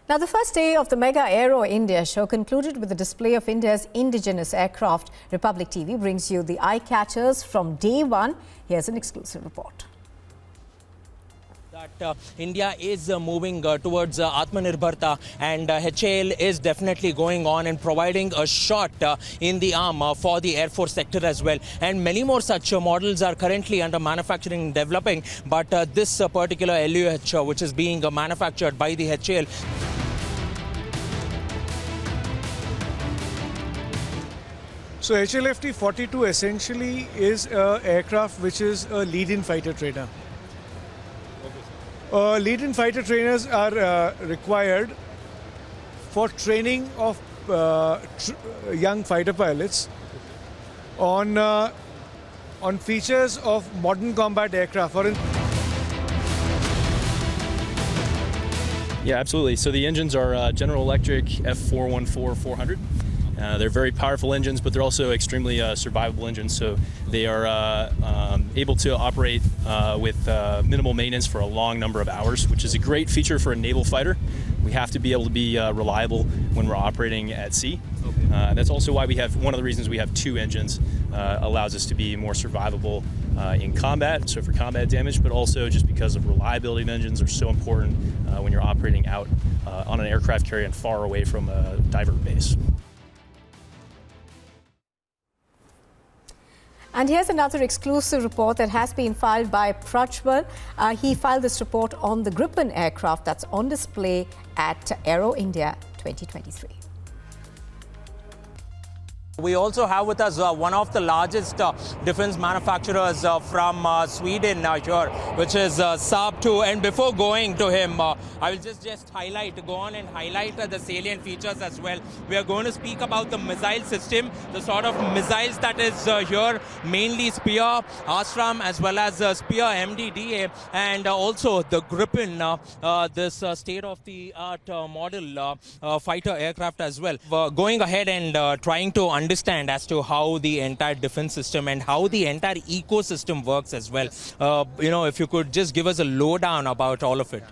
Now, the first day of the mega Aero India show concluded with the display of India's indigenous aircraft. Republic TV brings you the eye-catchers from day one. Here's an exclusive report. That India is moving towards Atmanirbharta, and HAL is definitely going on and providing a shot in the arm for the Air Force sector as well. And many more such models are currently under manufacturing and developing, but this particular LUH, which is being manufactured by the HAL. So HLFT-42 essentially is an aircraft which is a lead-in fighter trainer. Lead-in fighter trainers are required for training of young fighter pilots on features of modern combat aircraft. Yeah, absolutely. So the engines are General Electric F414-400. They're very powerful engines, but they're also extremely survivable engines. So they are able to operate with minimal maintenance for a long number of hours, which is a great feature for a naval fighter. We have to be able to be reliable when we're operating at sea. That's also why we have, one of the reasons we have two engines allows us to be more survivable in combat, so for combat damage, but also just because of reliability of engines are so important when you're operating out on an aircraft carrier and far away from a divert base. And here's another exclusive report that has been filed by Prajwal. He filed this report on the Gripen aircraft that's on display at Aero India 2023. We also have with us one of the largest defense manufacturers from Sweden here, which is Saab 2. And before going to him, I will just go on and highlight the salient features as well. We are going to speak about the missile system, the sort of missiles that is here, mainly Spear, Ashram, as well as Spear MDDA, and also the Gripen, this state-of-the-art model fighter aircraft as well. Going ahead and trying to understand as to how the entire defense system and how the entire ecosystem works as well. If you could just give us a lowdown about all of it.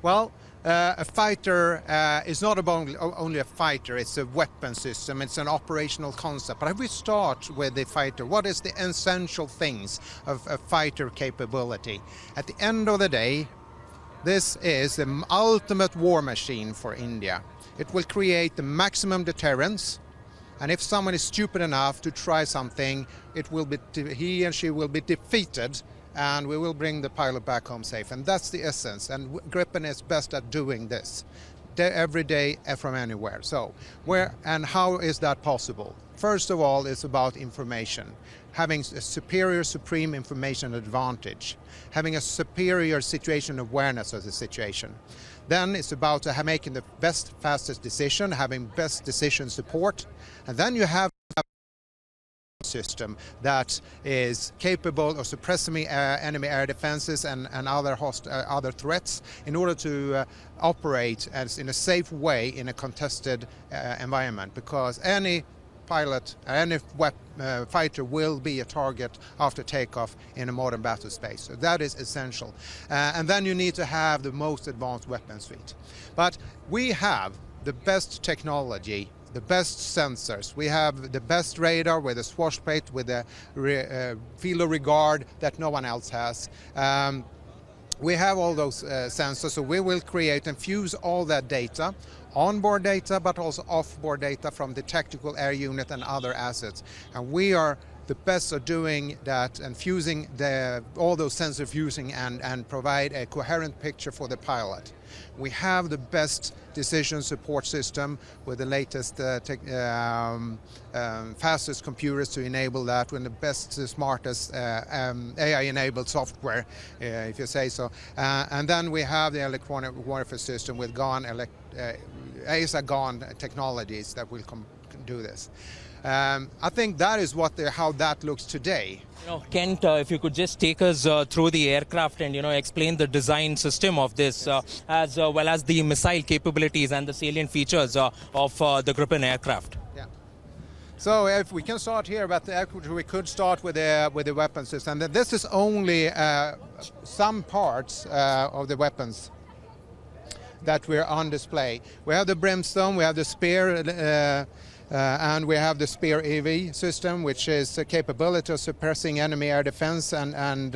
Well, a fighter is not only a fighter, it's a weapon system, it's an operational concept. But if we start with the fighter, what is the essential things of a fighter capability? At the end of the day, this is the ultimate war machine for India. It will create the maximum deterrence. And if someone is stupid enough to try something, he and she will be defeated, and we will bring the pilot back home safe. And that's the essence. And Gripen is best at doing this every day from anywhere. So how is that possible? First of all, it's about information. Having a superior, supreme information advantage. Having a superior situation awareness of the situation. Then it's about making the best, fastest decision, having best decision support. And then you have a system that is capable of suppressing enemy air defenses and other threats in order to operate in a safe way in a contested environment, because any pilot, any fighter will be a target after takeoff in a modern battle space. So that is essential. And then you need to have the most advanced weapon suite. But we have the best technology, the best sensors. We have the best radar with a swash plate, with a field of regard that no one else has. We have all those sensors, so we will create and fuse all that data, onboard data, but also off-board data from the tactical air unit and other assets. And we are the best at doing that and fusing all those sensor fusing and provide a coherent picture for the pilot. We have the best decision support system with the latest, fastest computers to enable that, with the best, smartest AI-enabled software, if you say so. And then we have the electronic warfare system with ASA-GON technologies that will do this. I think that is how that looks today. Kent, if you could just take us through the aircraft and explain the design system of this, as well as the missile capabilities and the salient features of the Gripen aircraft. Yeah. So if we can start here, but we could start with the weapon system. This is only some parts of the weapons. that we're on display. We have the Brimstone, we have the Spear, and we have the Spear EV system, which is a capability of suppressing enemy air defense and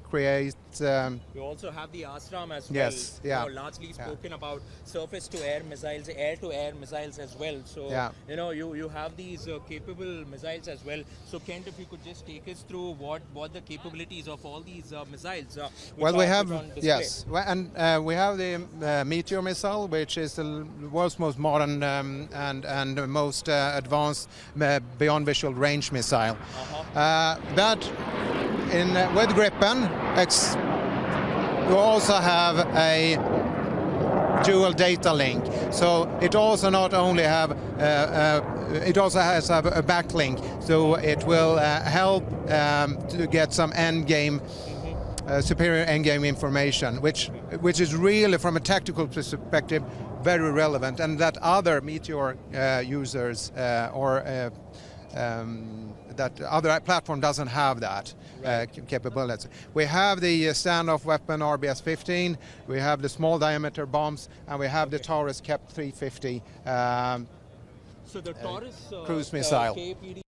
create. We also have the Astram as yes, well. yeah. Largely spoken about surface-to-air missiles, air-to-air missiles as well. So you have these capable missiles as well. So Kent, if you could just take us through what the capabilities of all these missiles. Well, we have and we have the Meteor missile, which is the world's most modern and most advanced beyond visual range missile. That with Gripen, you also have a dual data link. So it also not only have it also has a backlink, so it will help to get some end game. Superior endgame information, which is really, from a tactical perspective, very relevant, and that other Meteor users that other platform doesn't have that capability. We have the standoff weapon RBS-15, we have the small diameter bombs, and we have the Taurus KEP 350 so the Taurus cruise missile. KPD